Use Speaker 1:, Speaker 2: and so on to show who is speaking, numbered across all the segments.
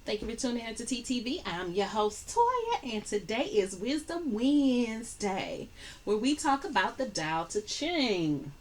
Speaker 1: Thank you for tuning in to TTV. I'm your host, Toya, and today is Wisdom Wednesday, where we talk about the Tao Te Ching.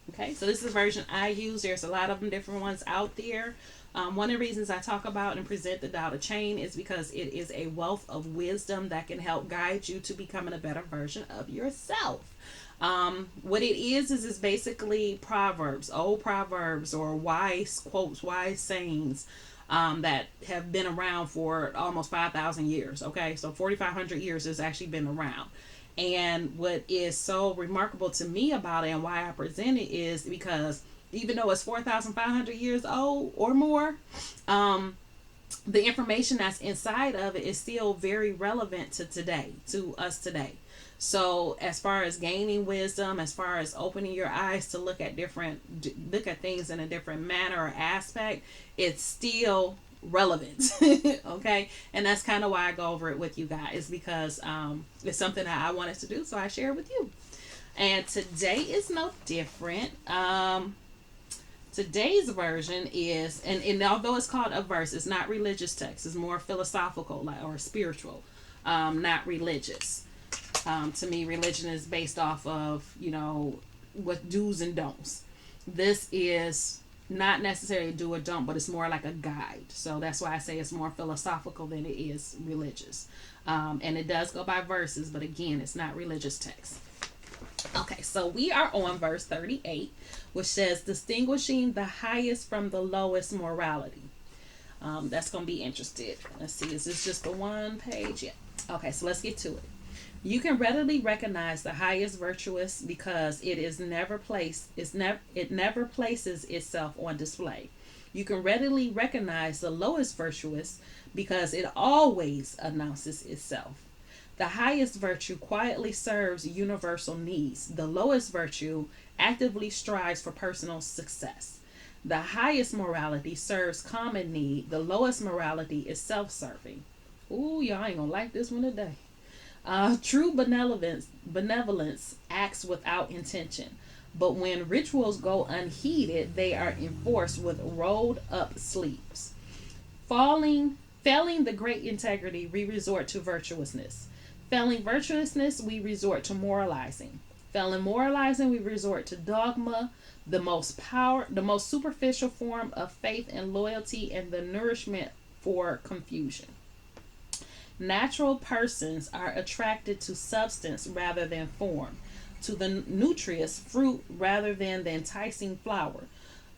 Speaker 1: Okay, so this is a version I use. There's a lot of them, different ones out there. One of the reasons I talk about and present the Tao Te Ching is because it is a wealth of wisdom that can help guide you to becoming a better version of yourself. What it is it's basically proverbs, old proverbs, or wise quotes, wise sayings that have been around for almost 5,000 years. Okay, so 4,500 years has actually been around. And what is so remarkable to me about it and why I present it is because even though it's 4,500 years old or more, um, the information that's inside of it is still very relevant to today, to us today. So as far as gaining wisdom, as far as opening your eyes to look at things in a different manner or aspect, it's still relevant. Okay, and that's kind of why I go over it with you guys, because it's something that I wanted to do, so I share it with you. And today is no different. Today's version is, and although it's called a verse, it's not religious text. It's more philosophical, like, or spiritual, not religious. To me, religion is based off of, what do's and don'ts. This is not necessarily do or don't, but it's more like a guide. So that's why I say it's more philosophical than it is religious. And it does go by verses, but again, it's not religious text. Okay, so we are on verse 38, which says, distinguishing the highest from the lowest morality. That's going to be interesting. Let's see, is this just the one page? Yeah. Okay, so let's get to it. You can readily recognize the highest virtuous because it never places itself on display. You can readily recognize the lowest virtuous because it always announces itself. The highest virtue quietly serves universal needs. The lowest virtue actively strives for personal success. The highest morality serves common need. The lowest morality is self-serving. Ooh, y'all ain't gonna like this one today. True benevolence acts without intention, but when rituals go unheeded, they are enforced with rolled up sleeves. Failing the great integrity, we resort to virtuousness. Failing virtuousness, we resort to moralizing. Failing moralizing, we resort to dogma, the most superficial form of faith and loyalty, and the nourishment for confusion. Natural persons are attracted to substance rather than form, to the nutritious fruit rather than the enticing flower,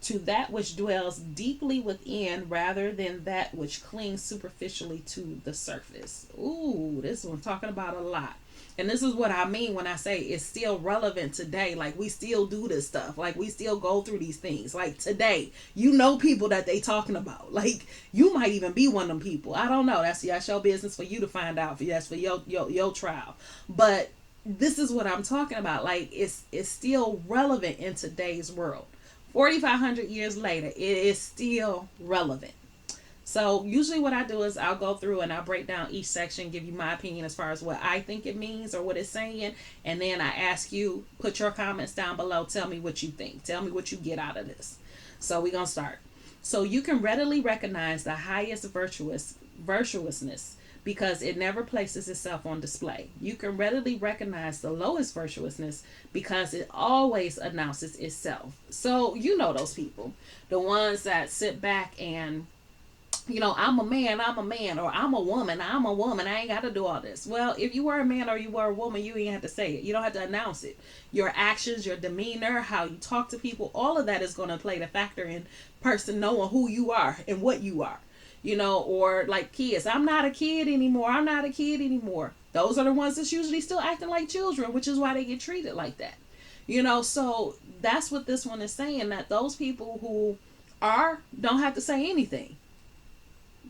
Speaker 1: to that which dwells deeply within rather than that which clings superficially to the surface. Ooh, this one talking about a lot. And this is what I mean when I say it's still relevant today. Like, we still do this stuff. Like, we still go through these things. Like, today, people that they talking about. Like, you might even be one of them people. I don't know. That's your business for you to find out. That's for your trial. But this is what I'm talking about. Like, it's still relevant in today's world. 4,500 years later, it is still relevant. So usually what I do is I'll go through and I'll break down each section, give you my opinion as far as what I think it means or what it's saying. And then I ask you, put your comments down below. Tell me what you think. Tell me what you get out of this. So we're going to start. So you can readily recognize the highest virtuousness because it never places itself on display. You can readily recognize the lowest virtuousness because it always announces itself. So you know those people, the ones that sit back and, I'm a man, or I'm a woman, I ain't got to do all this. Well, if you were a man or you were a woman, you ain't have to say it. You don't have to announce it. Your actions, your demeanor, how you talk to people, all of that is going to play the factor in person knowing who you are and what you are. Or like kids, I'm not a kid anymore. Those are the ones that's usually still acting like children, which is why they get treated like that. So that's what this one is saying, that those people who don't have to say anything.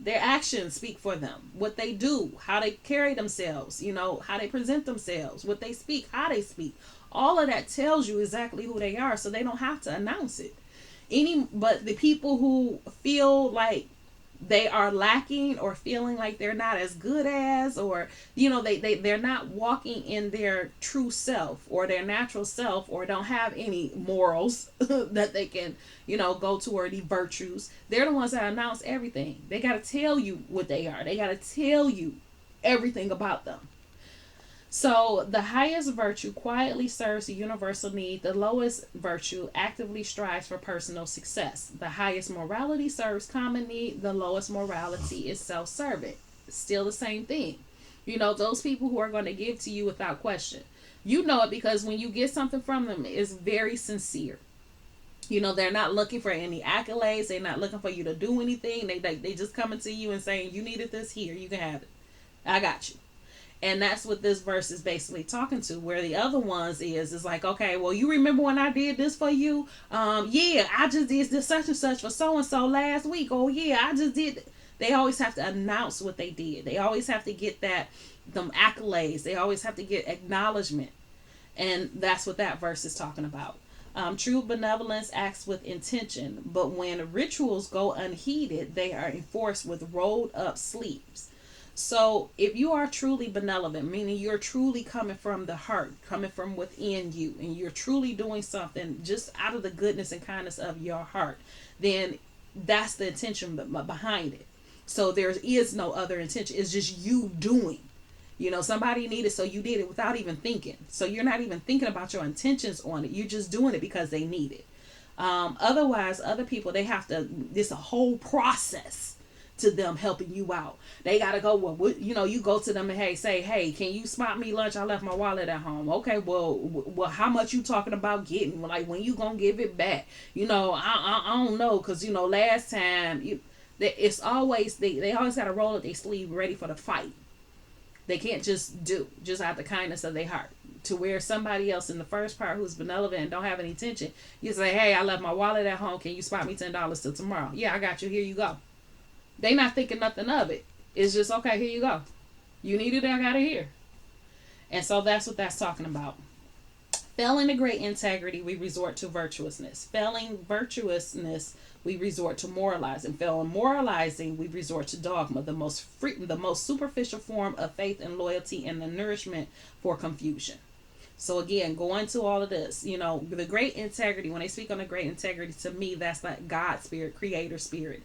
Speaker 1: Their actions speak for them. What they do, how they carry themselves, how they present themselves, what they speak, how they speak. All of that tells you exactly who they are, so they don't have to announce it. But the people who feel like they are lacking or feeling like they're not as good as, or they're not walking in their true self or their natural self, or don't have any morals that they can go toward the virtues. They're the ones that announce everything. They got to tell you what they are. They got to tell you everything about them. So the highest virtue quietly serves the universal need. The lowest virtue actively strives for personal success. The highest morality serves common need. The lowest morality is self-serving. Still the same thing. Those people who are going to give to you without question. You know it because when you get something from them, it's very sincere. They're not looking for any accolades. They're not looking for you to do anything. They just coming to you and saying, you needed this, here, you can have it. I got you. And that's what this verse is basically talking to. Where the other ones is like, okay, well, you remember when I did this for you? Yeah, I just did this such and such for so and so last week. Oh yeah, I just did. They always have to announce what they did. They always have to get them accolades. They always have to get acknowledgement. And that's what that verse is talking about. True benevolence acts with intention, but when rituals go unheeded, they are enforced with rolled up sleeves. So if you are truly benevolent, meaning you're truly coming from the heart, coming from within you, and you're truly doing something just out of the goodness and kindness of your heart, then that's the intention behind it. So there is no other intention. It's just you doing. Somebody needed, so you did it without even thinking. So you're not even thinking about your intentions on it. You're just doing it because they need it. Otherwise, other people, they have to, it's a whole process to them helping you out. They gotta go, well, you go to them and hey, can you spot me lunch? I left my wallet at home. Okay, well, how much you talking about getting? Like, when you gonna give it back? I don't know, because last time it's always they always gotta roll up their sleeve ready for the fight. They can't just out the kindness of their heart. To where somebody else in the first part who's benevolent and don't have any tension, you say, hey, I left my wallet at home. Can you spot me $10 till tomorrow? Yeah, I got you. Here you go. They not thinking nothing of it. It's just, okay, here you go. You need it, I got it here. And so that's what that's talking about. Failing the great integrity, we resort to virtuousness. Failing virtuousness, we resort to moralizing. Failing moralizing, we resort to dogma, the most superficial form of faith and loyalty, and the nourishment for confusion. So again, going to all of this, the great integrity, when they speak on the great integrity, to me, that's like God's spirit, creator spirit.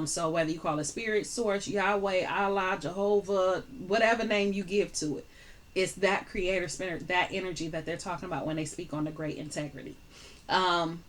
Speaker 1: So whether you call it spirit, source, Yahweh, Allah, Jehovah, whatever name you give to it, it's that creator spirit, that energy that they're talking about when they speak on the great integrity. And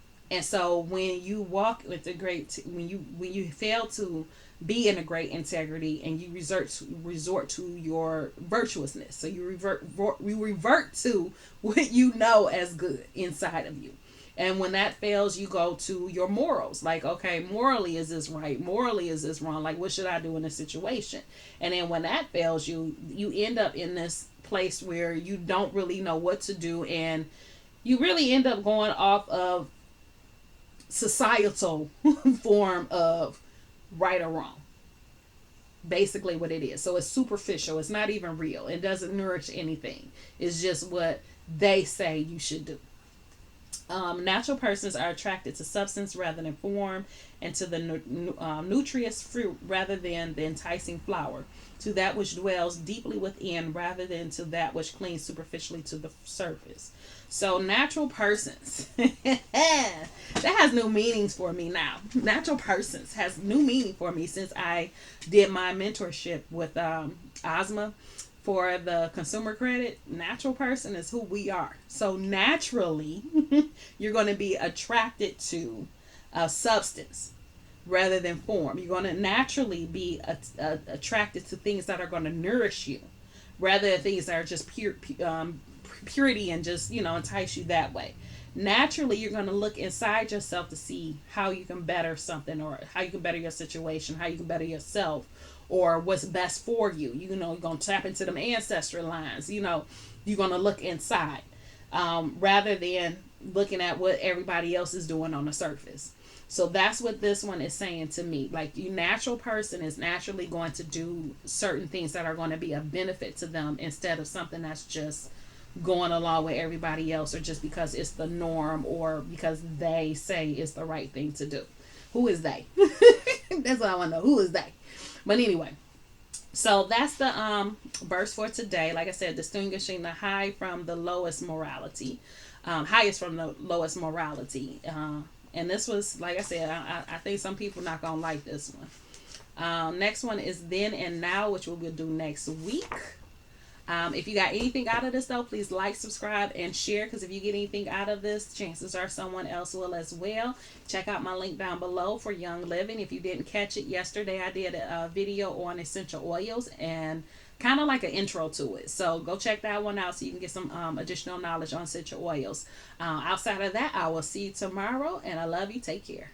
Speaker 1: so when you walk with the great, when you fail to be in a great integrity and you resort to your virtuousness, so you revert to what you know as good inside of you. And when that fails, you go to your morals. Like, okay, morally, is this right? Morally, is this wrong? Like, what should I do in this situation? And then when that fails, you end up in this place where you don't really know what to do. And you really end up going off of societal form of right or wrong. Basically what it is. So it's superficial. It's not even real. It doesn't nourish anything. It's just what they say you should do. Natural persons are attracted to substance rather than form, and to the nutritious fruit rather than the enticing flower, to that which dwells deeply within rather than to that which clings superficially to the surface. So natural persons, that has new meanings for me now. Natural persons has new meaning for me since I did my mentorship with Ozma. For the consumer credit, natural person is who we are. So naturally, you're going to be attracted to substance rather than form. You're going to naturally be attracted to things that are going to nourish you rather than things that are just purity and just, entice you that way. Naturally, you're going to look inside yourself to see how you can better something, or how you can better your situation, how you can better yourself, or what's best for you. You're going to tap into them ancestral lines. You're going to look inside rather than looking at what everybody else is doing on the surface. So that's what this one is saying to me. Like, your natural person is naturally going to do certain things that are going to be a benefit to them instead of something that's just going along with everybody else, or just because it's the norm, or because they say it's the right thing to do. Who is they? That's what I want to know. Who is they? But anyway, so that's the verse for today. Like I said, distinguishing the high from the lowest morality, highest from the lowest morality. And this was, like I said, I think some people not gonna like this one. Next one is then and now, which we will do next week. If you got anything out of this, though, please like, subscribe, and share. Because if you get anything out of this, chances are someone else will as well. Check out my link down below for Young Living. If you didn't catch it yesterday, I did a video on essential oils and kind of like an intro to it. So go check that one out so you can get some additional knowledge on essential oils. Outside of that, I will see you tomorrow, and I love you. Take care.